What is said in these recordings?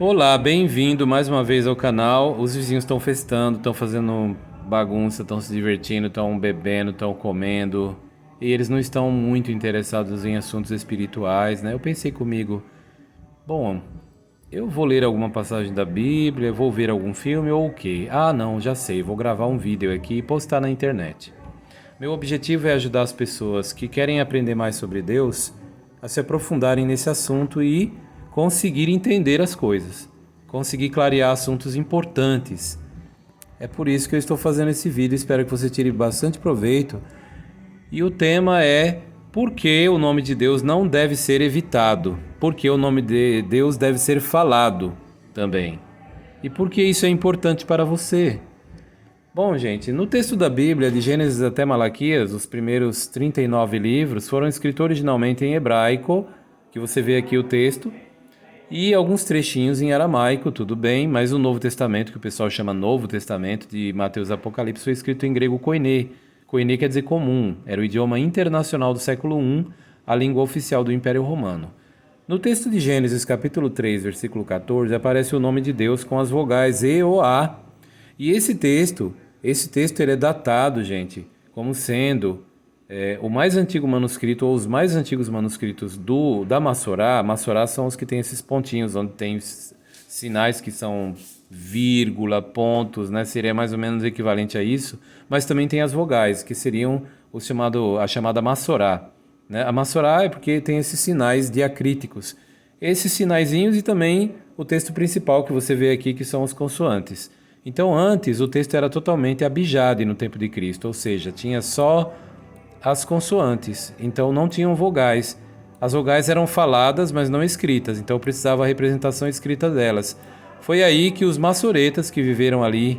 Olá, bem-vindo mais uma vez ao canal. Os vizinhos estão festando, estão fazendo bagunça, estão se divertindo, estão bebendo, estão comendo. E eles não estão muito interessados em assuntos espirituais, né? Eu pensei comigo, bom, eu vou ler alguma passagem da Bíblia, vou ver algum filme ou o quê? Ah, não, já sei, vou gravar um vídeo aqui e postar na internet. Meu objetivo é ajudar as pessoas que querem aprender mais sobre Deus a se aprofundarem nesse assunto e conseguir entender as coisas, conseguir clarear assuntos importantes. É por isso que eu estou fazendo esse vídeo, espero que você tire bastante proveito. E o tema é por que o nome de Deus não deve ser evitado, por que o nome de Deus deve ser falado também. E por que isso é importante para você? Bom, gente, no texto da Bíblia, de Gênesis até Malaquias, os primeiros 39 livros foram escritos originalmente em hebraico, que você vê aqui o texto, e alguns trechinhos em aramaico, tudo bem, mas o Novo Testamento, que o pessoal chama Novo Testamento, de Mateus e Apocalipse, foi escrito em grego koiné. Koiné quer dizer comum, era o idioma internacional do século I, a língua oficial do Império Romano. No texto de Gênesis, capítulo 3, versículo 14, aparece o nome de Deus com as vogais E ou A. E esse texto ele é datado, gente, como sendo o mais antigo manuscrito, ou os mais antigos manuscritos da Massorá. Massorá são os que têm esses pontinhos, onde tem sinais que são vírgula, pontos, né? Seria mais ou menos equivalente a isso. Mas também tem as vogais, que seriam a chamada Massorá, né? A Massorá é porque tem esses sinais diacríticos. Esses sinaizinhos e também o texto principal que você vê aqui, que são os consoantes. Então, antes, o texto era totalmente abjade no tempo de Cristo, ou seja, tinha só as consoantes, então não tinham vogais. As vogais eram faladas, mas não escritas, então precisava a representação escrita delas. Foi aí que os massoretas, que viveram ali,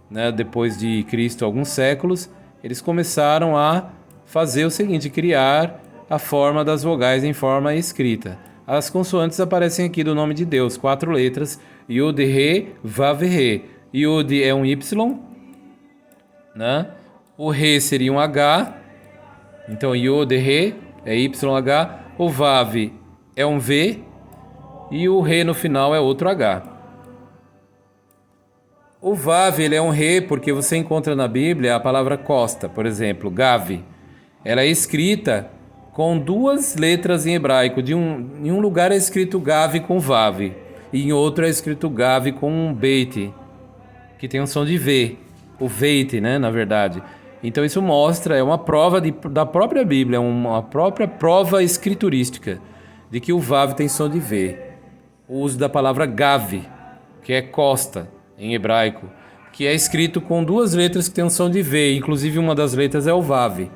né, depois de Cristo alguns séculos, eles começaram a fazer o seguinte, criar a forma das vogais em forma escrita. As consoantes aparecem aqui do nome de Deus, 4 letras, Yod, Re, Vav, Re. Yud é um Y, né? O Re seria um H, então Yod, Re é YH. O Vav é um V e o Re no final é outro H. O Vav ele é um Re porque você encontra na Bíblia a palavra costa, por exemplo, Gav. Ela é escrita com 2 letras em hebraico. Em um lugar é escrito Gav com Vav e em outro é escrito Gav com um Beit, que tem um som de V, o Veit, né, na verdade. Então isso mostra, é uma prova da própria Bíblia, uma própria prova escriturística de que o Vav tem som de V. O uso da palavra Gav, que é costa em hebraico, que é escrito com 2 letras que tem um som de V, inclusive uma das letras é o Vav.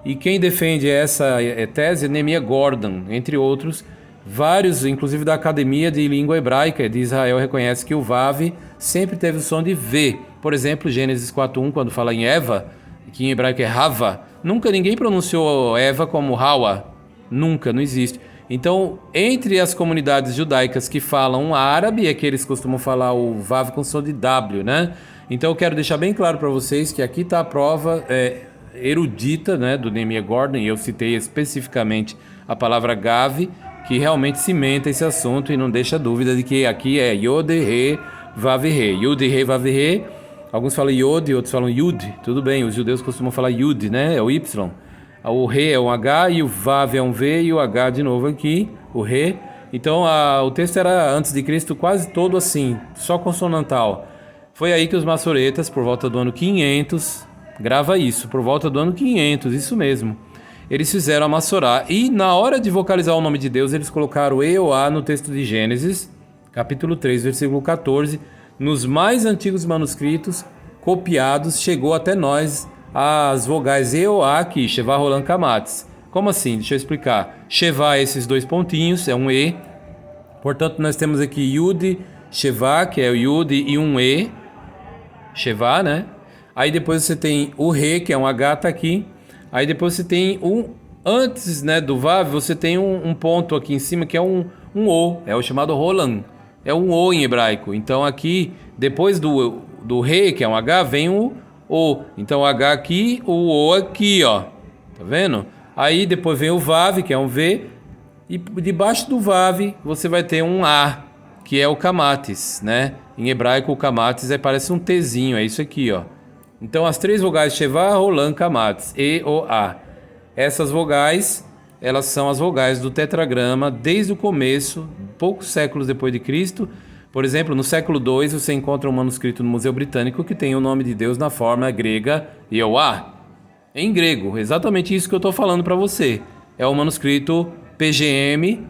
E quem defende essa tese é Neemiah Gordon, entre outros. Vários, inclusive da Academia de Língua Hebraica de Israel, reconhece que o Vav sempre teve o som de V. Por exemplo, Gênesis 4.1, quando fala em Eva, que em hebraico é Hava, nunca ninguém pronunciou Eva como Hawa. Nunca, não existe. Então, entre as comunidades judaicas que falam árabe, é que eles costumam falar o Vav com som de W, né? Então, eu quero deixar bem claro para vocês que aqui está a prova erudita, né, do Neemiah Gordon, e eu citei especificamente a palavra Gav, que realmente cimenta esse assunto e não deixa dúvida de que aqui é Yod, Re, Vav, Re. Yod, Re, Vav, Re. Alguns falam Yod, outros falam Yud. Tudo bem, os judeus costumam falar Yud, né? É o Y. O Re é um H e o Vav é um V e o H de novo aqui, o Re. Então o texto era antes de Cristo quase todo assim, só consonantal. Foi aí que os massoretas, por volta do ano 500, grava isso, por volta do ano 500, isso mesmo. Eles fizeram a Massorá e na hora de vocalizar o nome de Deus, eles colocaram E ou A no texto de Gênesis, capítulo 3, versículo 14. Nos mais antigos manuscritos copiados, chegou até nós as vogais E ou A aqui, Sheva, Roland, Kamatz. Como assim? Deixa eu explicar. Sheva é esses 2 pontinhos, é um E. Portanto, nós temos aqui Yud, Sheva, que é o Yud, e um E, Sheva, né? Aí depois você tem o Re, que é um H, tá aqui. Aí depois você tem antes, né, do Vav, você tem um ponto aqui em cima que é um O, é o chamado Roland, é um O em hebraico. Então aqui, depois do Re, que é um H, vem o O. Então o H aqui, o O aqui, ó, tá vendo? Aí depois vem o Vav, que é um V, e debaixo do Vav você vai ter um A, que é o camates, né? Em hebraico, o camates parece um Tzinho, é isso aqui, ó. Então, as três vogais Shevá, Rolan, camates, E, O, A. Essas vogais, elas são as vogais do tetragrama desde o começo, poucos séculos depois de Cristo. Por exemplo, no século II, você encontra um manuscrito no Museu Britânico que tem o nome de Deus na forma grega Yehová. Em grego, exatamente isso que eu estou falando para você. É o manuscrito PGM,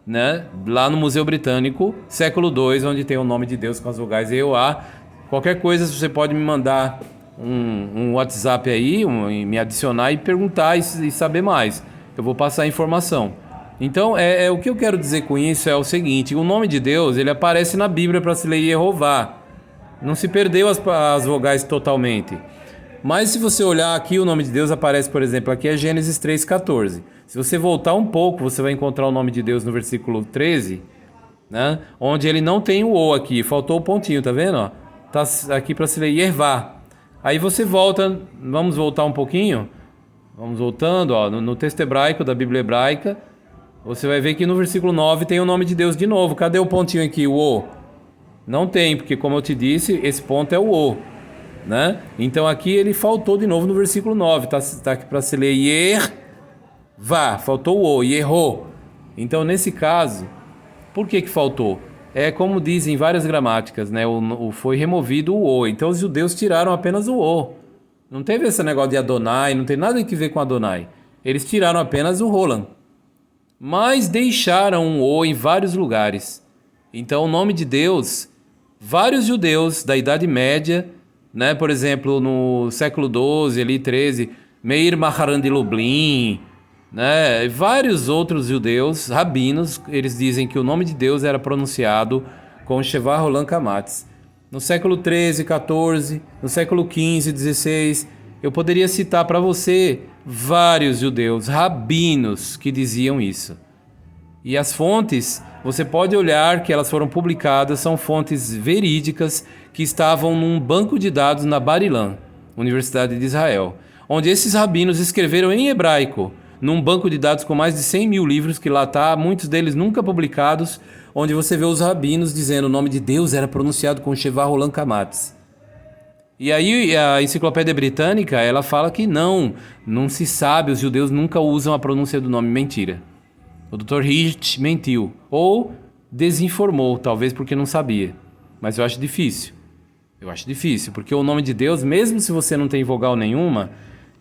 né, lá no Museu Britânico, século II, onde tem o nome de Deus com as vogais Yehová. Qualquer coisa você pode me mandar um WhatsApp aí, me adicionar e perguntar e saber mais. Eu vou passar a informação. Então, o que eu quero dizer com isso é o seguinte: o nome de Deus, ele aparece na Bíblia para se ler Yehová. Não se perdeu as vogais totalmente. Mas se você olhar aqui, o nome de Deus aparece, por exemplo, aqui é Gênesis 3,14. Se você voltar um pouco, você vai encontrar o nome de Deus no versículo 13, né? Onde ele não tem o O aqui, faltou o pontinho, tá vendo? Ó? Tá aqui para se ler Yehová. Aí você volta, vamos voltar um pouquinho? Vamos voltando, ó, no texto hebraico da Bíblia hebraica, você vai ver que no versículo 9 tem o nome de Deus de novo. Cadê o pontinho aqui, o O? Não tem, porque como eu te disse, esse ponto é o O, né? Então aqui ele faltou de novo no versículo 9, tá aqui para se ler Yehová, faltou o O, Yerro. Então nesse caso, por que faltou? É como dizem várias gramáticas, né? Foi removido o O. Então os judeus tiraram apenas o O. Não teve esse negócio de Adonai, não tem nada a ver com Adonai. Eles tiraram apenas o Roland. Mas deixaram um O em vários lugares. Então o nome de Deus, vários judeus da Idade Média, né? Por exemplo, no século XII, ali 13, Meir Maharan de Lublin, né? Vários outros judeus, rabinos, eles dizem que o nome de Deus era pronunciado com Shevá Rolan Camates. No século 13, 14, no século 15, 16, eu poderia citar para você vários judeus, rabinos, que diziam isso. E as fontes, você pode olhar que elas foram publicadas, são fontes verídicas que estavam num banco de dados na Bar-Ilan, Universidade de Israel, onde esses rabinos escreveram em hebraico, num banco de dados com mais de 100 mil livros que lá está, muitos deles nunca publicados, onde você vê os rabinos dizendo o nome de Deus era pronunciado com Shevá Rolan Camates. E aí a Enciclopédia Britânica, ela fala que não se sabe, os judeus nunca usam a pronúncia do nome. Mentira. O Dr. Hirsch mentiu, ou desinformou, talvez porque não sabia. Mas eu acho difícil. Porque o nome de Deus, mesmo se você não tem vogal nenhuma,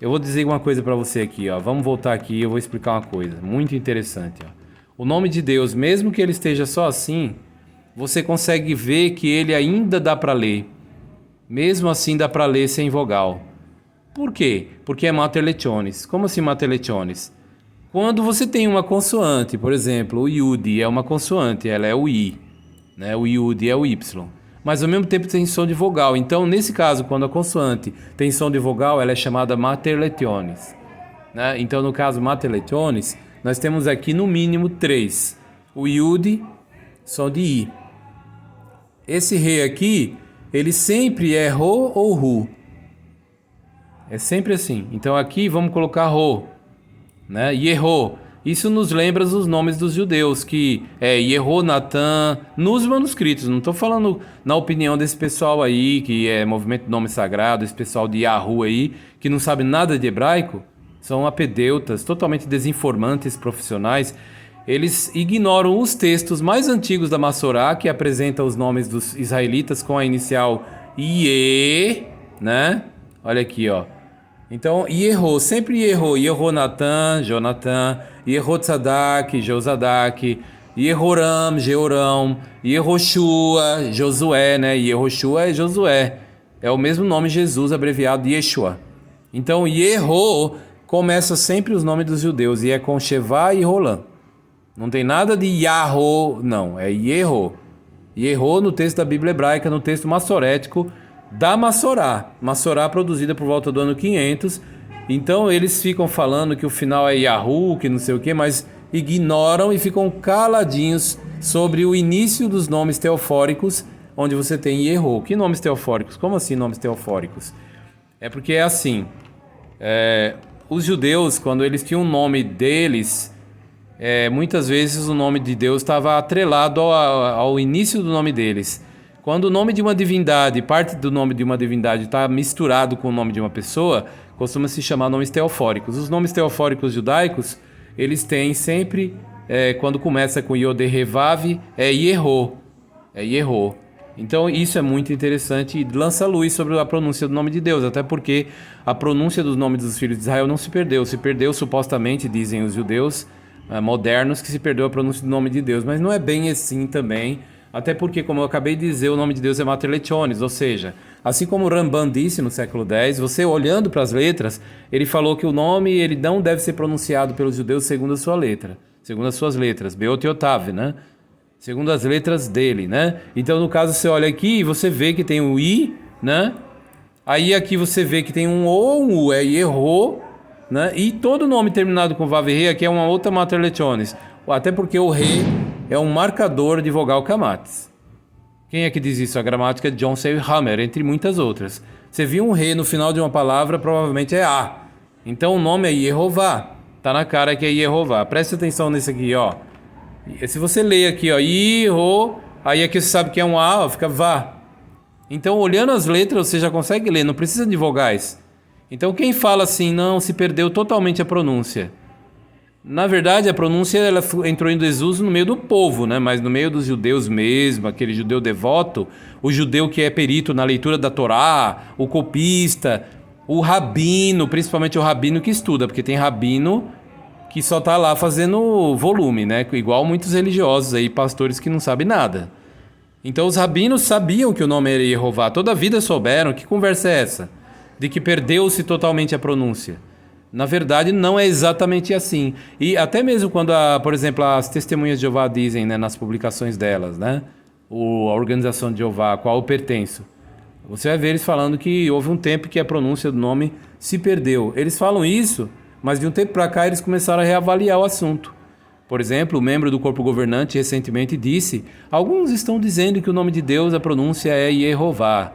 eu vou dizer uma coisa para você aqui, ó. Vamos voltar aqui e eu vou explicar uma coisa muito interessante, ó. O nome de Deus, mesmo que ele esteja só assim, você consegue ver que ele ainda dá para ler. Mesmo assim dá para ler sem vogal. Por quê? Porque é mater letionis. Como assim mater letionis? Quando você tem uma consoante, por exemplo, o Yud é uma consoante, ela é o I, né? O Yud é o Y. Mas ao mesmo tempo tem som de vogal. Então, nesse caso, quando a consoante tem som de vogal, ela é chamada mater letionis, né? Então, no caso mater letionis, nós temos aqui no mínimo 3. O Yud, som de I. Esse Re aqui, ele sempre é Ro ou Ru. É sempre assim. Então aqui vamos colocar Ro, né? Yerro. Isso nos lembra os nomes dos judeus, que é Yehonatan, nos manuscritos. Não estou falando na opinião desse pessoal aí, que é Movimento do Nome Sagrado, esse pessoal de Yahoo aí, que não sabe nada de hebraico. São apedeutas, totalmente desinformantes profissionais. Eles ignoram os textos mais antigos da Massorá, que apresenta os nomes dos israelitas com a inicial Ie, né? Olha aqui, ó. Então, Yerro, sempre Yerro. Yehonatan, Jonathan. Yehotzadak, Josadak. Yehoram, Jeorão. Yehoshua, Josué, né? Yehoshua é Josué. É o mesmo nome Jesus, abreviado de Yeshua. Então, Yerro começa sempre os nomes dos judeus, e é com Shevá e Rolan. Não tem nada de Yahô, não, é Yerro. Yerro no texto da Bíblia hebraica, no texto massorético da Massorá. Massorá produzida por volta do ano 500. Então eles ficam falando que o final é Yahu, que não sei o que, mas ignoram e ficam caladinhos sobre o início dos nomes teofóricos, onde você tem Yerro. Que nomes teofóricos? Como assim nomes teofóricos? É porque é assim, os judeus, quando eles tinham um nome deles, Muitas vezes o nome de Deus estava atrelado ao início do nome deles. Quando o nome de uma divindade, parte do nome de uma divindade está misturado com o nome de uma pessoa, costuma se chamar nomes teofóricos. Os nomes teofóricos judaicos, eles têm sempre, quando começa com Yod-Heh-Vav, é Yehô. É Yehô. Então isso é muito interessante e lança luz sobre a pronúncia do nome de Deus, até porque a pronúncia dos nomes dos filhos de Israel não se perdeu. Se perdeu supostamente, dizem os judeus modernos, que se perdeu a pronúncia do nome de Deus, mas não é bem assim também, até porque, como eu acabei de dizer, o nome de Deus é Materletiones, ou seja, assim como o Ramban disse no século X, você olhando para as letras, ele falou que o nome ele não deve ser pronunciado pelos judeus segundo a sua letra, segundo as suas letras, Beot Yotav, né? Segundo as letras dele, né? Então, no caso, você olha aqui e você vê que tem o I, né? Aí aqui você vê que tem um O, um U, é Yerro, né? E todo nome terminado com Vav e Re aqui é uma outra Materletiones. Até porque o Re é um marcador de vogal Kamatz. Quem é que diz isso? A gramática de John Searle Hammer, entre muitas outras. Você viu um Re no final de uma palavra, provavelmente é A. Então o nome é Yehová. Tá na cara que é Yehová. Preste atenção nesse aqui, ó. Se você ler aqui, ó, Yeho, aí aqui você sabe que é um A, ó, fica Vá. Então, olhando as letras, você já consegue ler, não precisa de vogais. Então, quem fala assim, não, se perdeu totalmente a pronúncia. Na verdade, a pronúncia ela entrou em desuso no meio do povo, né? Mas no meio dos judeus mesmo, aquele judeu devoto, o judeu que é perito na leitura da Torá, o copista, o rabino, principalmente o rabino que estuda, porque tem rabino que só tá lá fazendo volume, né? Igual muitos religiosos aí, pastores que não sabem nada. Então os rabinos sabiam que o nome era Yehová, toda a vida souberam. Que conversa é essa? De que perdeu-se totalmente a pronúncia. Na verdade, não é exatamente assim. E até mesmo quando, por exemplo, as testemunhas de Jeová dizem, né, nas publicações delas, né, a organização de Jeová, a qual eu pertenço, você vai ver eles falando que houve um tempo que a pronúncia do nome se perdeu. Eles falam isso, mas de um tempo para cá eles começaram a reavaliar o assunto. Por exemplo, o membro do corpo governante recentemente disse: alguns estão dizendo que o nome de Deus, a pronúncia é Yehová.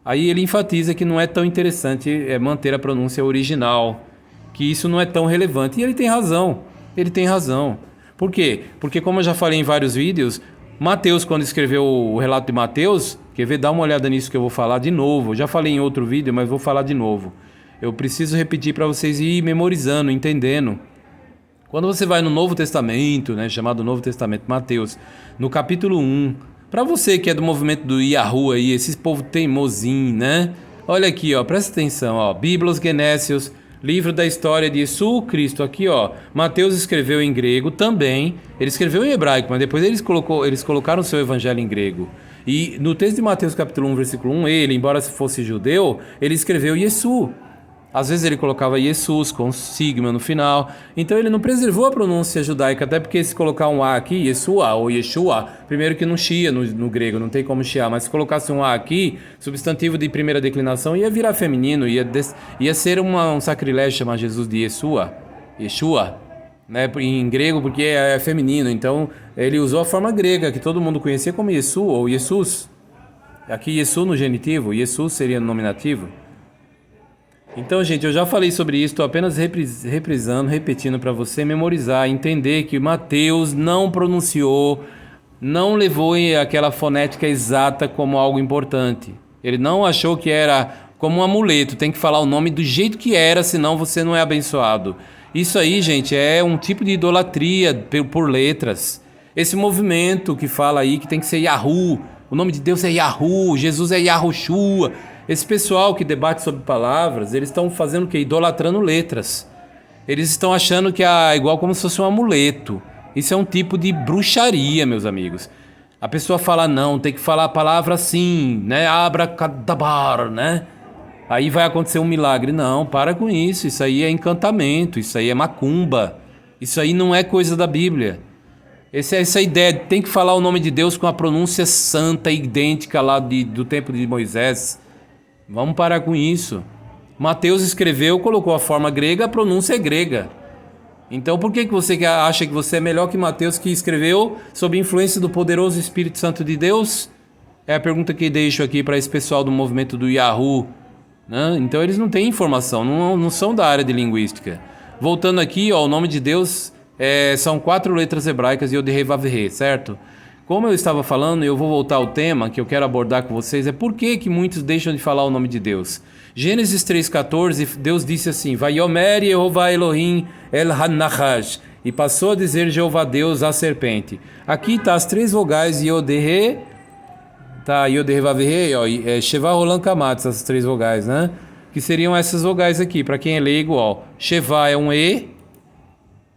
Aí ele enfatiza que não é tão interessante manter a pronúncia original, que isso não é tão relevante. E ele tem razão. Ele tem razão. Por quê? Porque, como eu já falei em vários vídeos, Mateus, quando escreveu o relato de Mateus, quer ver, dá uma olhada nisso que eu vou falar de novo. Eu já falei em outro vídeo, mas vou falar de novo. Eu preciso repetir para vocês ir memorizando, entendendo. Quando você vai no Novo Testamento, né, chamado Novo Testamento, Mateus, no capítulo 1, para você que é do movimento do Yahoo aí, esse povo teimosinho, né? Olha aqui, ó, presta atenção, ó, Biblos Genésios, livro da história de Jesus Cristo, aqui, ó, Mateus escreveu em grego também, ele escreveu em hebraico, mas depois eles colocaram o seu evangelho em grego. E no texto de Mateus capítulo 1, versículo 1, ele, embora fosse judeu, ele escreveu Jesus. Às vezes ele colocava Jesus com sigma no final. Então ele não preservou a pronúncia judaica, até porque se colocar um A aqui, Yeshua ou Yeshua, primeiro que não chia no grego, não tem como chiar, mas se colocasse um A aqui, substantivo de primeira declinação, ia virar feminino, ia ser um sacrilégio chamar Jesus de Yeshua, né, em grego, porque é feminino. Então ele usou a forma grega, que todo mundo conhecia como Yeshua ou Jesus. Aqui Yeshua no genitivo, Jesus seria no nominativo. Então, gente, eu já falei sobre isso, estou apenas reprisando, repetindo para você memorizar, entender que Mateus não pronunciou, não levou aquela fonética exata como algo importante. Ele não achou que era como um amuleto, tem que falar o nome do jeito que era, senão você não é abençoado. Isso aí, gente, é um tipo de idolatria por letras. Esse movimento que fala aí que tem que ser Yahoo, o nome de Deus é Yahoo, Jesus é Yahushua. Esse pessoal que debate sobre palavras, eles estão fazendo o quê? Idolatrando letras. Eles estão achando que é igual como se fosse um amuleto. Isso é um tipo de bruxaria, meus amigos. A pessoa fala não, tem que falar a palavra assim, né? Abracadabar, né? Aí vai acontecer um milagre. Não, para com isso. Isso aí é encantamento, isso aí é macumba. Isso aí não é coisa da Bíblia. Essa ideia, tem que falar o nome de Deus com a pronúncia santa, idêntica lá do tempo de Moisés. Vamos parar com isso. Mateus escreveu, colocou a forma grega, a pronúncia é grega. Então por que você acha que você é melhor que Mateus, que escreveu sob influência do poderoso Espírito Santo de Deus? É a pergunta que deixo aqui para esse pessoal do movimento do Yahoo, né? Então eles não têm informação, não são da área de linguística. Voltando aqui, ó, o nome de Deus São 4 letras hebraicas Yod Heh Vav Heh, certo? Como eu estava falando, e eu vou voltar ao tema que eu quero abordar com vocês, é por que muitos deixam de falar o nome de Deus. Gênesis 3,14, Deus disse assim, Vayomer Yehovah Elohim El Hanachash, e passou a dizer Jeová Deus à serpente. Aqui tá as 3 vogais Yod Heh, tá, Yod Heh Vav Heh, ó, Sheva Rolan Kamatz, as 3 vogais, né? Que seriam essas vogais aqui, para quem é leigo, ó. Sheva é um E,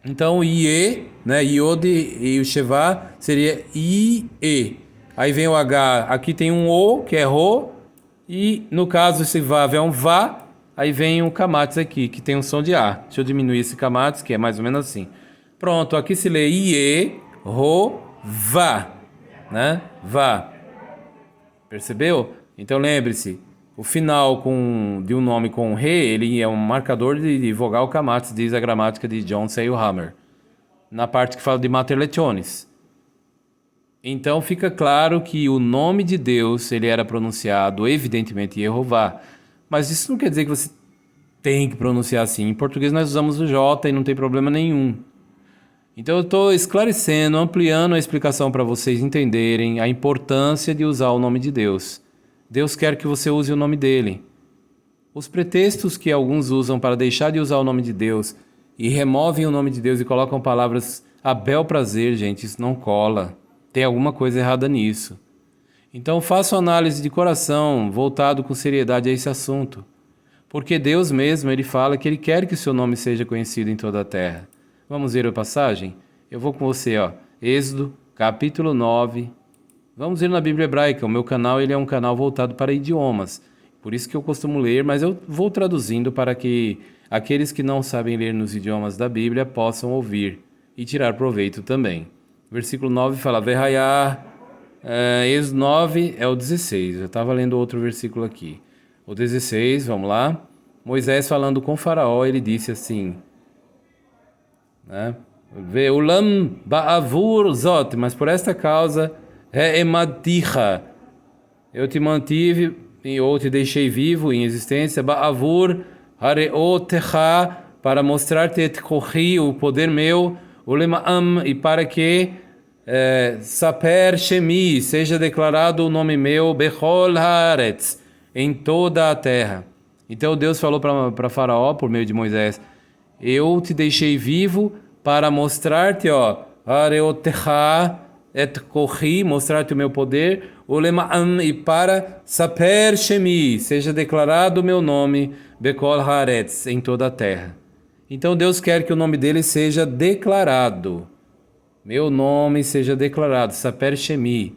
então Ie, né, Yod e o Sheva seria I-E. Aí vem o H, aqui tem um O, que é Ro, e no caso esse Vav é um Vá, aí vem um Kamatz aqui, que tem um som de A. Deixa eu diminuir esse Kamatz, que é mais ou menos assim. Pronto, aqui se lê Ie, Ro, Vá, né, Vá. Percebeu? Então lembre-se, o final de um nome com Re, ele é um marcador de vogal Kamatz, diz a gramática de John Seilhammer, na parte que fala de Mater Letionis. Então fica claro que o nome de Deus, ele era pronunciado evidentemente Yehová, mas isso não quer dizer que você tem que pronunciar assim. Em português nós usamos o J e não tem problema nenhum. Então eu estou esclarecendo, ampliando a explicação para vocês entenderem a importância de usar o nome de Deus. Deus quer que você use o nome dele. Os pretextos que alguns usam para deixar de usar o nome de Deus e removem o nome de Deus e colocam palavras a bel prazer, gente, isso não cola. Tem alguma coisa errada nisso. Então faça uma análise de coração, voltado com seriedade a esse assunto. Porque Deus mesmo, ele fala que ele quer que o seu nome seja conhecido em toda a terra. Vamos ver a passagem? Eu vou com você, ó. Êxodo, capítulo 9. Vamos ver na Bíblia Hebraica. O meu canal, ele é um canal voltado para idiomas. Por isso que eu costumo ler, mas eu vou traduzindo para que aqueles que não sabem ler nos idiomas da Bíblia possam ouvir e tirar proveito também. Versículo 9 fala, Verraiá, Êxodo 9 é o 16. Eu estava lendo outro versículo aqui. O 16, vamos lá. Moisés falando com Faraó, ele disse assim, né? Ve'ulam ba'avur zot, mas por esta causa, re'emadicha, eu te mantive ou te deixei vivo em existência, ba'avur hareotecha, para mostrar-te et kochi, o poder meu, ulema'am, e para que saper shemi, seja declarado o nome meu, bechol haaretz, em toda a terra. Então Deus falou para Faraó, por meio de Moisés, eu te deixei vivo para mostrar-te, ó, Areotecha et kochi, mostrar-te o meu poder, Ulema'am, e para saper shemi, seja declarado o meu nome, Bekol haaretz, em toda a terra. Então Deus quer que o nome dele seja declarado. Meu nome seja declarado, saper shemi.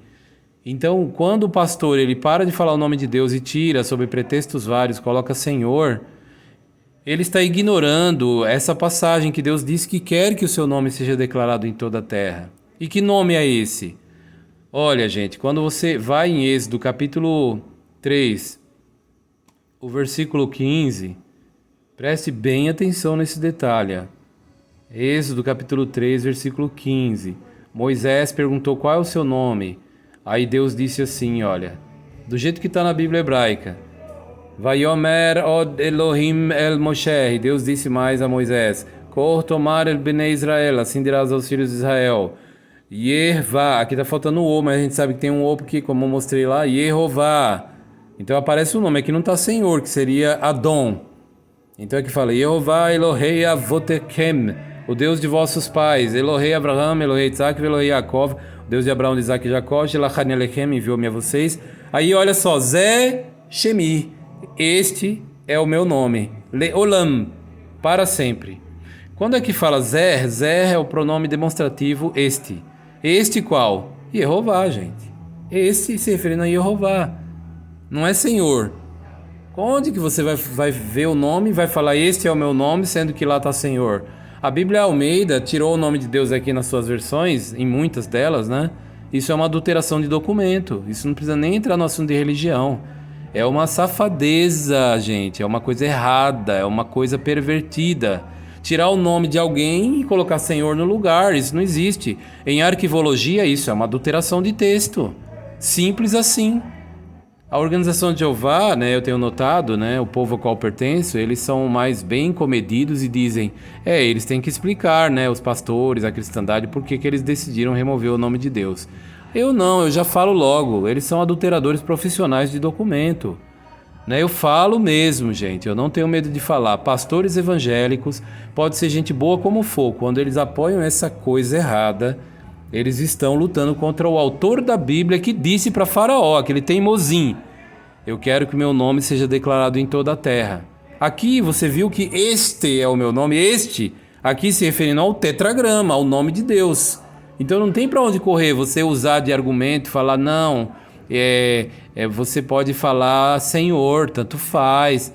Então, quando o pastor ele para de falar o nome de Deus e tira sob pretextos vários, coloca Senhor, ele está ignorando essa passagem que Deus diz que quer que o seu nome seja declarado em toda a terra. E que nome é esse? Olha, gente, quando você vai em Êxodo capítulo 3, o versículo 15, preste bem atenção nesse detalhe. Êxodo capítulo 3, versículo 15. Moisés perguntou qual é o seu nome. Aí Deus disse assim, olha, do jeito que está na Bíblia hebraica, Vayomer od Elohim el Moshe, Deus disse mais a Moisés, Kor tomar el bnei Israel, assim dirás aos filhos de Israel, Yervá, aqui está faltando o O, mas a gente sabe que tem um O, porque como eu mostrei lá, Yehová, então aparece o nome, aqui não está Senhor, que seria Adon, então aqui fala, Yehová Elohei Avotekem, o Deus de vossos pais, Elohei Abraham, Elohei Isaac, Elohei Yaakov, Deus de Abraão, de Isaac e Jacó, Shelachani Alechem, enviou-me a vocês. Aí olha só, Zé Shemi, este é o meu nome, Leolam, para sempre. Quando aqui fala Zé, Zé é o pronome demonstrativo este. Este qual? Yehová, gente. Este se referindo a Yehová, não é Senhor. Onde que você vai ver o nome e vai falar este é o meu nome, sendo que lá está Senhor? A Bíblia Almeida tirou o nome de Deus aqui nas suas versões, em muitas delas, né? Isso é uma adulteração de documento. Isso não precisa nem entrar no assunto de religião. É uma safadeza, gente. É uma coisa errada, é uma coisa pervertida. Tirar o nome de alguém e colocar Senhor no lugar, isso não existe. Em arquivologia, isso é uma adulteração de texto. Simples assim. A organização de Jeová, né, eu tenho notado, né, o povo ao qual pertenço, eles são mais bem comedidos e dizem, eles têm que explicar, né, os pastores, a cristandade, por que eles decidiram remover o nome de Deus. Eu não, eu já falo logo, eles são adulteradores profissionais de documento. Né, eu falo mesmo, gente, eu não tenho medo de falar. Pastores evangélicos, pode ser gente boa como for, quando eles apoiam essa coisa errada, eles estão lutando contra o autor da Bíblia que disse para Faraó, aquele teimosinho, eu quero que o meu nome seja declarado em toda a terra. Aqui você viu que este é o meu nome, este, aqui se referindo ao tetragrama, ao nome de Deus. Então não tem para onde correr, você usar de argumento, falar não, você pode falar Senhor, tanto faz.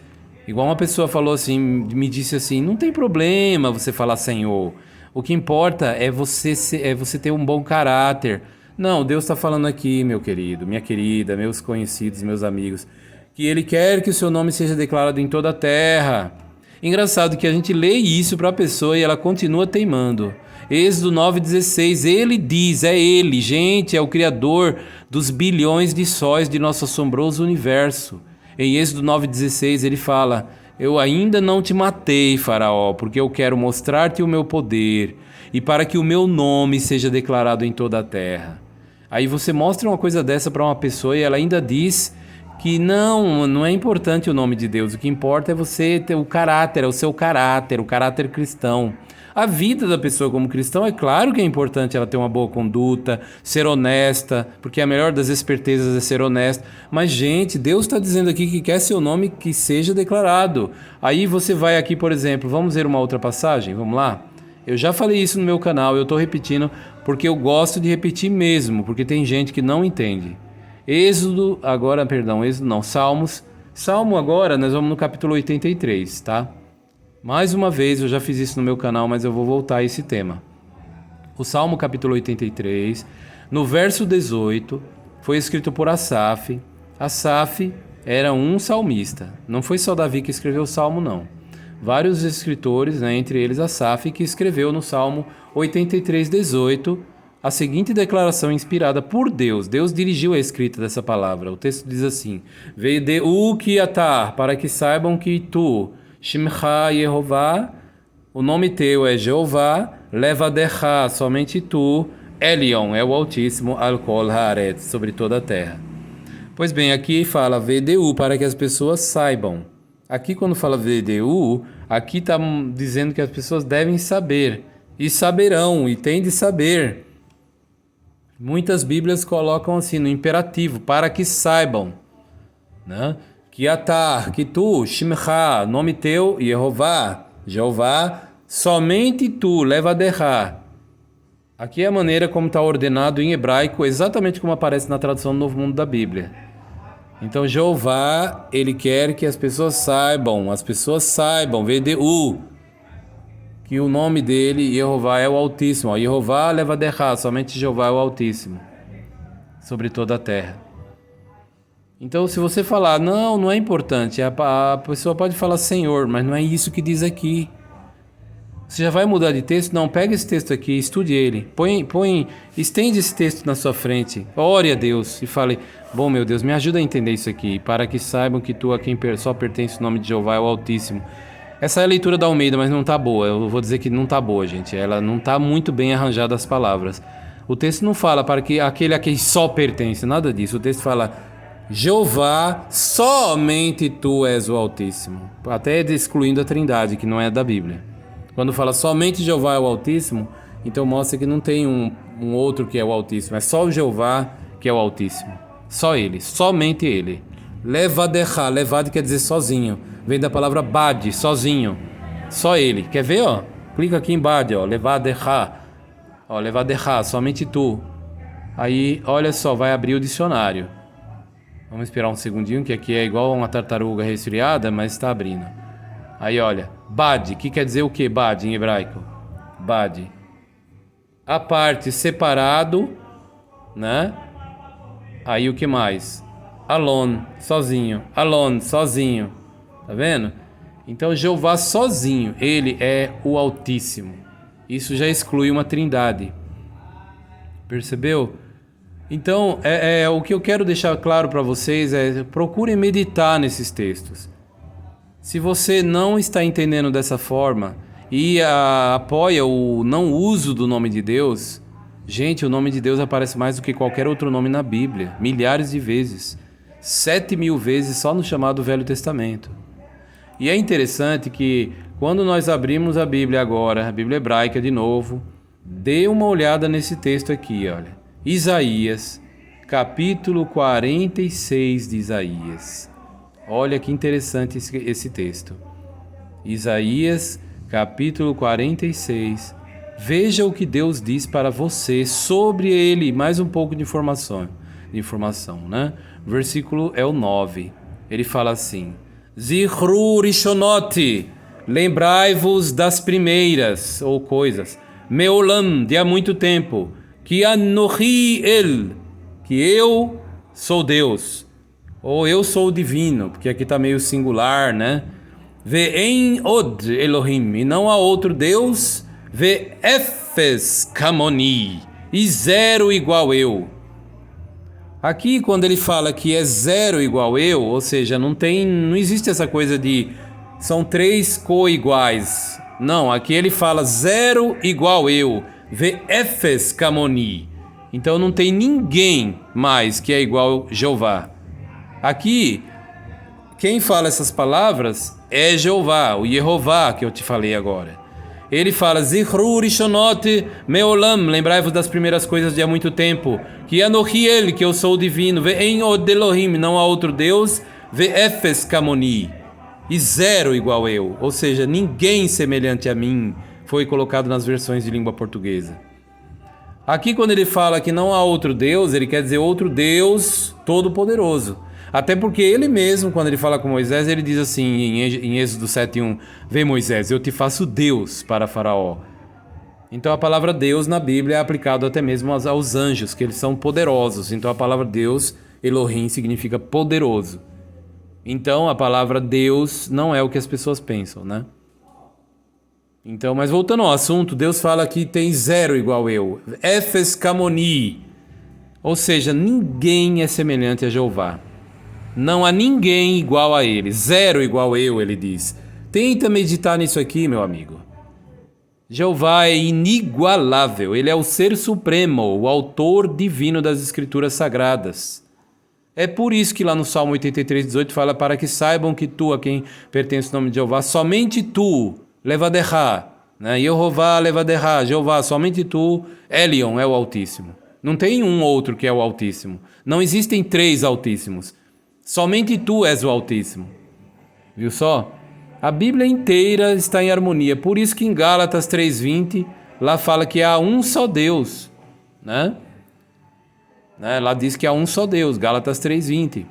Igual uma pessoa falou assim, me disse assim, não tem problema você falar Senhor. O que importa é você ter um bom caráter. Não, Deus está falando aqui, meu querido, minha querida, meus conhecidos, meus amigos, que Ele quer que o seu nome seja declarado em toda a terra. Engraçado que a gente lê isso para a pessoa e ela continua teimando. Êxodo 9,16, ele diz, é ele, gente, é o Criador dos bilhões de sóis de nosso assombroso universo. Em Êxodo 9,16 ele fala, eu ainda não te matei, Faraó, porque eu quero mostrar-te o meu poder e para que o meu nome seja declarado em toda a terra. Aí você mostra uma coisa dessa para uma pessoa e ela ainda diz que não é importante o nome de Deus, o que importa é você ter o caráter, é o seu caráter, o caráter cristão. A vida da pessoa como cristão, é claro que é importante ela ter uma boa conduta, ser honesta, porque a melhor das espertezas é ser honesta. Mas, gente, Deus está dizendo aqui que quer seu nome que seja declarado. Aí você vai aqui, por exemplo, vamos ver uma outra passagem? Vamos lá? Eu já falei isso no meu canal, eu estou repetindo porque eu gosto de repetir mesmo, porque tem gente que não entende. Salmos. Salmo agora, nós vamos no capítulo 83, tá? Mais uma vez, eu já fiz isso no meu canal, mas eu vou voltar a esse tema. O Salmo capítulo 83, no verso 18, foi escrito por Asaf. Asaf era um salmista. Não foi só Davi que escreveu o Salmo, não. Vários escritores, né, entre eles Asaf, que escreveu no Salmo 83, 18, a seguinte declaração inspirada por Deus. Deus dirigiu a escrita dessa palavra. O texto diz assim, Veideu ki atar, para que saibam que tu... Shimcha Yehová, o nome teu é Jeová, Levadecha, somente tu, Elion, é o Altíssimo, Alkol Haaretz, sobre toda a terra. Pois bem, aqui fala VDU, para que as pessoas saibam. Aqui quando fala VDU, aqui está dizendo que as pessoas devem saber, e saberão, e têm de saber. Muitas Bíblias colocam assim, no imperativo, para que saibam, né? Que atar, que tu, Shimcha, nome teu, Yehová, Jeová, somente tu, Levadecha. Aqui é a maneira como está ordenado em hebraico, exatamente como aparece na tradução do Novo Mundo da Bíblia. Então, Jeová, ele quer que as pessoas saibam, VDU, que o nome dele, Jeová, é o Altíssimo. Jeová, Levadecha, somente Jeová é o Altíssimo, sobre toda a terra. Então, se você falar, não é importante, a pessoa pode falar Senhor, mas não é isso que diz aqui. Você já vai mudar de texto? Não, pega esse texto aqui, estude ele, estende esse texto na sua frente, ore a Deus e fale, bom meu Deus, me ajuda a entender isso aqui, para que saibam que tu a quem só pertence o nome de Jeová é o Altíssimo. Essa é a leitura da Almeida, mas não está boa, eu vou dizer que não está boa, gente, ela não está muito bem arranjada as palavras. O texto não fala para que aquele a quem só pertence, nada disso, o texto fala... Jeová, somente tu és o Altíssimo. Até excluindo a Trindade, que não é da Bíblia. Quando fala somente Jeová é o Altíssimo, então mostra que não tem um outro que é o Altíssimo. É só o Jeová que é o Altíssimo. Só ele, somente ele. Levadecha, levado quer dizer sozinho. Vem da palavra bad, sozinho. Só ele. Quer ver, ó? Clica aqui em bad, ó. Levadecha. Ó, levadecha, somente tu. Aí, olha só, vai abrir o dicionário. Vamos esperar um segundinho, que aqui é igual uma tartaruga resfriada, mas está abrindo. Aí, olha, bad, que quer dizer o que, bad, em hebraico? Bad. A parte, separado, né? Aí, o que mais? Alone, sozinho. Alone, sozinho. Tá vendo? Então, Jeová sozinho, ele é o Altíssimo. Isso já exclui uma trindade. Percebeu? Então, o que eu quero deixar claro para vocês procurem meditar nesses textos. Se você não está entendendo dessa forma e apoia o não uso do nome de Deus, gente, o nome de Deus aparece mais do que qualquer outro nome na Bíblia, milhares de vezes, 7.000 vezes só no chamado Velho Testamento. E é interessante que quando nós abrimos a Bíblia agora, a Bíblia hebraica de novo, dê uma olhada nesse texto aqui, olha. Isaías, capítulo 46 de Isaías. Olha que interessante esse texto. Isaías, capítulo 46. Veja o que Deus diz para você sobre ele. Mais um pouco de informação, né? Versículo é o 9. Ele fala assim: Zichru Rishonot, lembrai-vos das primeiras, ou coisas. Meolam, de há muito tempo. Que Anohi El, que eu sou Deus. Ou eu sou o divino, porque aqui está meio singular, né? Ve'en od Elohim, e não há outro Deus. Ve'efes kamoni, e zero igual eu. Aqui, quando ele fala que é zero igual eu, ou seja, não existe essa coisa de são três co-iguais. Não, aqui ele fala zero igual eu. Ve'efes kamoni. Então não tem ninguém mais que é igual Jeová. Aqui, quem fala essas palavras é Jeová, o Yehová que eu te falei agora. Ele fala, Zichru Rishonot Meolam, lembrai-vos das primeiras coisas de há muito tempo, que Anohi El, que eu sou o divino, Ve'en od Elohim, não há outro Deus, Ve'efes kamoni, e zero igual eu, ou seja, ninguém semelhante a mim, foi colocado nas versões de língua portuguesa. Aqui quando ele fala que não há outro Deus, ele quer dizer outro Deus todo-poderoso. Até porque ele mesmo, quando ele fala com Moisés, ele diz assim em Êxodo 7:1, vê Moisés, eu te faço Deus para Faraó. Então a palavra Deus na Bíblia é aplicada até mesmo aos anjos, que eles são poderosos. Então a palavra Deus, Elohim, significa poderoso. Então a palavra Deus não é o que as pessoas pensam, né? Então, mas voltando ao assunto, Deus fala que tem zero igual eu. Efes kamoni. Ou seja, ninguém é semelhante a Jeová. Não há ninguém igual a ele. Zero igual eu, ele diz. Tenta meditar nisso aqui, meu amigo. Jeová é inigualável. Ele é o Ser Supremo, o autor divino das Escrituras Sagradas. É por isso que lá no Salmo 83:18 fala para que saibam que tu, a quem pertence o nome de Jeová, somente tu, Levadecha, né? Yehová Levadecha, Jeová, somente tu, Elion é o Altíssimo. Não tem um outro que é o Altíssimo. Não existem três Altíssimos. Somente tu és o Altíssimo. Viu só? A Bíblia inteira está em harmonia. Por isso que em Gálatas 3:20, lá fala que há um só Deus, né? Lá diz que há um só Deus, Gálatas 3:20.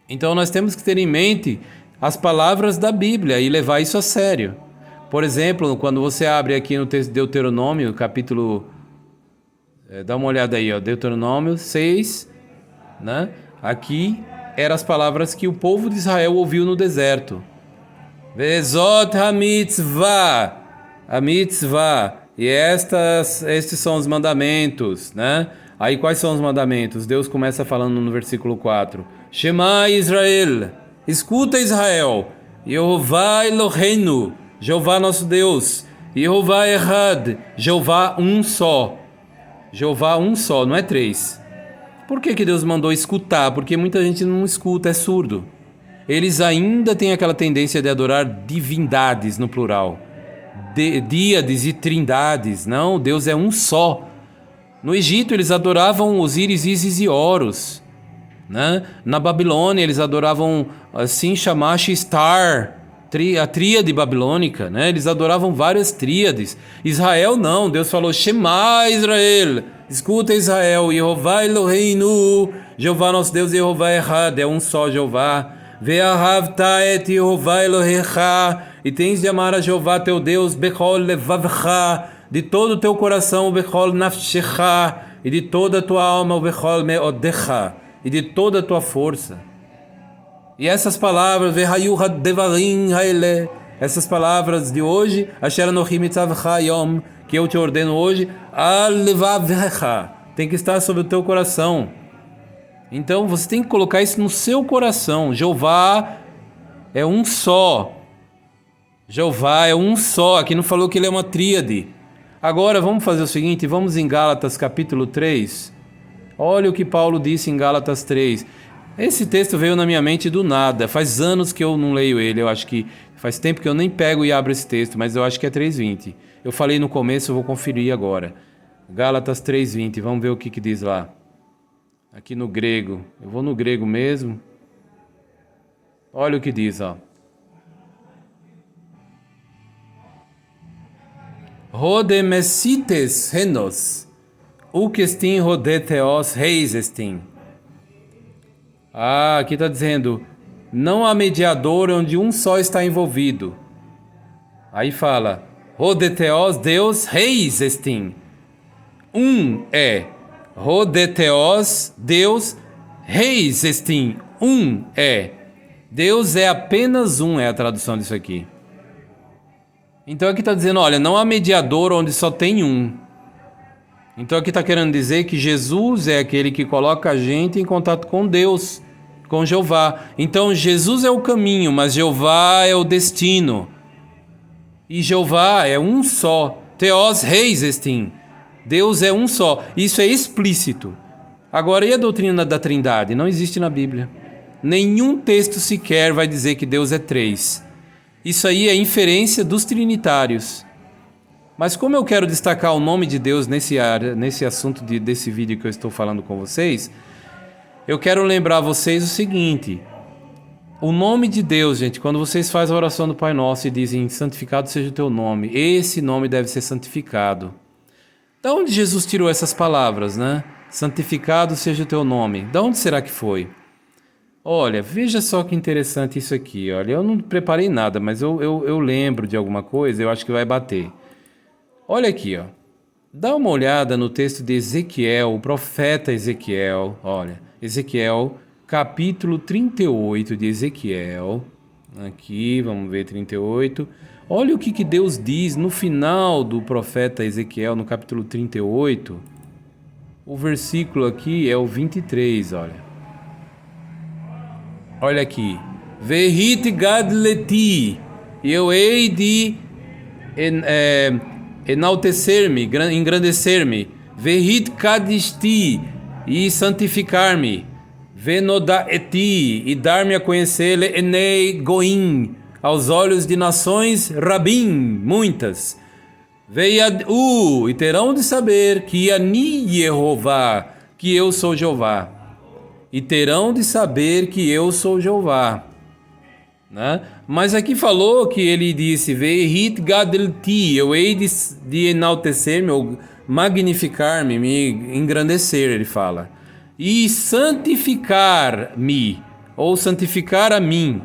Então nós temos que ter em mente as palavras da Bíblia e levar isso a sério. Por exemplo, quando você abre aqui no texto de Deuteronômio, capítulo... dá uma olhada aí, ó, Deuteronômio 6, né? Aqui eram as palavras que o povo de Israel ouviu no deserto. Vezot ha-mitzvah, a mitzvah. E estes são os mandamentos, né? Aí quais são os mandamentos? Deus começa falando no versículo 4. Shema Israel, escuta Israel. Yehová Eloheinu, Jeová nosso Deus. Yehová Echad, Jeová um só. Jeová um só, não é três. Por que Deus mandou escutar? Porque muita gente não escuta, é surdo. Eles ainda têm aquela tendência de adorar divindades no plural. Díades e trindades. Não, Deus é um só. No Egito eles adoravam Osíris, Ísis e Horus, né? Na Babilônia eles adoravam assim Shamash e Star, a tríade babilônica, né? Eles adoravam várias tríades. Israel não, Deus falou Shema Israel, escuta Israel, Yehová Eloheinu, Jeová nosso Deus, Yehová Echad, é um só Jeová. Ve'ahavta et Yehová Elohecha, e tens de amar a Jeová teu Deus, Bechol levavcha, de todo o teu coração, Bechol nafshecha, e de toda a tua alma, Bechol meodecha, e de toda a tua força. E essas palavras, Vehayu hadevarim haele, essas palavras de hoje, Asher anochi mitzavcha yom, que eu te ordeno hoje, al levavcha, tem que estar sobre o teu coração. Então você tem que colocar isso no seu coração. Jeová é um só. Jeová é um só. Aqui não falou que ele é uma tríade. Agora vamos fazer o seguinte, vamos em Gálatas capítulo 3. Olha o que Paulo disse em Gálatas 3. Esse texto veio na minha mente do nada. Faz anos que eu não leio ele. Eu acho que faz tempo que eu nem pego e abro esse texto, mas eu acho que é 3:20. Eu falei no começo, eu vou conferir agora. Gálatas 3:20. Vamos ver o que diz lá. Aqui no grego. Eu vou no grego mesmo. Olha o que diz, ó. Rodemesites henos, ukestin rodetheos reis estin. Aqui está dizendo, não há mediador onde um só está envolvido. Aí fala, rodetheos Deus reis estin. Um é. Rodetheos Deus reis estin. Um é. Deus é apenas um, é a tradução disso aqui. Então aqui está dizendo, olha, não há mediador onde só tem um. Então aqui está querendo dizer que Jesus é aquele que coloca a gente em contato com Deus, com Jeová. Então Jesus é o caminho, mas Jeová é o destino. E Jeová é um só. Theos reis estin. Deus é um só. Isso é explícito. Agora, e a doutrina da Trindade? Não existe na Bíblia. Nenhum texto sequer vai dizer que Deus é três. Isso aí é inferência dos trinitários. Mas como eu quero destacar o nome de Deus nesse assunto desse vídeo que eu estou falando com vocês, eu quero lembrar vocês o seguinte. O nome de Deus, gente, quando vocês fazem a oração do Pai Nosso e dizem santificado seja o teu nome, esse nome deve ser santificado. Da onde Jesus tirou essas palavras, né? Santificado seja o teu nome. Da onde será que foi? Olha, veja só que interessante isso aqui. Olha, eu não preparei nada, mas eu lembro de alguma coisa, eu acho que vai bater. Olha aqui, ó. Dá uma olhada no texto de Ezequiel, o profeta Ezequiel. Olha, Ezequiel, capítulo 38 de Ezequiel. Aqui, vamos ver 38. Olha o que Deus diz no final do profeta Ezequiel, no capítulo 38. O versículo aqui é o 23, olha. Olha aqui. Vehit gadleti. Eu hei de enaltecer-me, engrandecer-me. Vehit kadisti. E santificar-me. Venodaeti. E dar-me a conhecer enei goim. Aos olhos de nações rabim. Muitas. Veiadu. E terão de saber que ani Yehová. Que eu sou Jeová. E terão de saber que eu sou Jeová. Né? Mas aqui falou que ele disse, Vehit gadelti, eu hei de enaltecer-me, ou magnificar-me, me engrandecer, ele fala. E santificar-me, ou santificar a mim.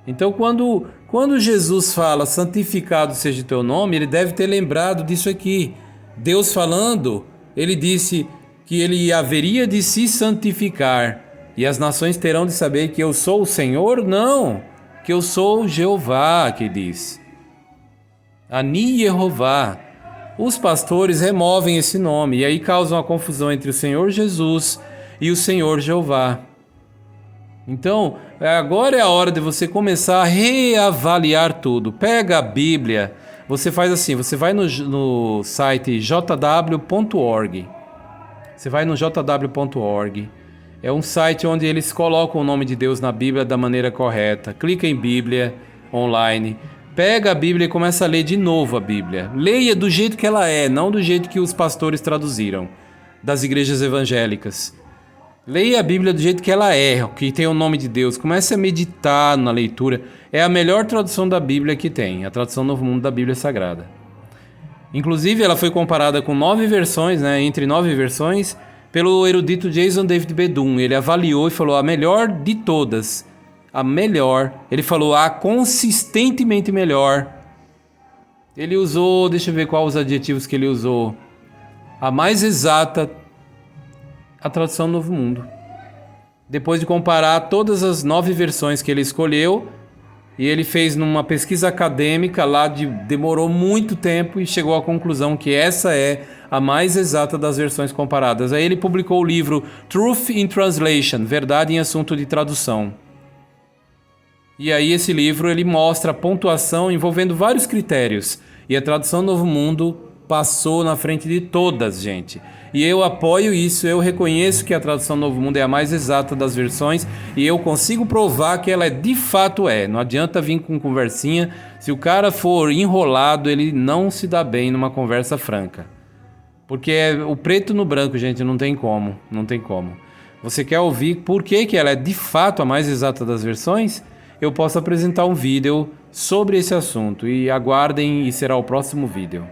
Então quando Jesus fala, santificado seja o teu nome, ele deve ter lembrado disso aqui. Deus falando, ele disse que ele haveria de se santificar. E as nações terão de saber que eu sou o Senhor? Não, que eu sou Jeová, que diz. Ani Yehová. Os pastores removem esse nome e aí causam a confusão entre o Senhor Jesus e o Senhor Jeová. Então, agora é a hora de você começar a reavaliar tudo. Pega a Bíblia, você faz assim, você vai no site jw.org. Você vai no jw.org. É um site onde eles colocam o nome de Deus na Bíblia da maneira correta. Clica em Bíblia online. Pega a Bíblia e começa a ler de novo a Bíblia. Leia do jeito que ela é, não do jeito que os pastores traduziram, das igrejas evangélicas. Leia a Bíblia do jeito que ela é, que tem o nome de Deus. Comece a meditar na leitura. É a melhor tradução da Bíblia que tem, a tradução Novo Mundo da Bíblia Sagrada. Inclusive, ela foi comparada com 9 versões, né, entre 9 versões, pelo erudito Jason David Bedum. Ele avaliou e falou a melhor de todas. A melhor. Ele falou a consistentemente melhor. Ele usou, deixa eu ver quais os adjetivos que ele usou. A mais exata, a tradução Novo Mundo. Depois de comparar todas as 9 versões que ele escolheu, E ele fez numa pesquisa acadêmica lá, demorou muito tempo e chegou à conclusão que essa é a mais exata das versões comparadas. Aí ele publicou o livro Truth in Translation, Verdade em Assunto de Tradução. E aí esse livro ele mostra a pontuação envolvendo vários critérios. E a tradução Novo Mundo passou na frente de todas, gente. E eu apoio isso, eu reconheço que a tradução Novo Mundo é a mais exata das versões e eu consigo provar que ela de fato é. Não adianta vir com conversinha. Se o cara for enrolado, ele não se dá bem numa conversa franca. Porque é o preto no branco, gente, não tem como. Não tem como. Você quer ouvir por que ela é de fato a mais exata das versões? Eu posso apresentar um vídeo sobre esse assunto e aguardem e será o próximo vídeo.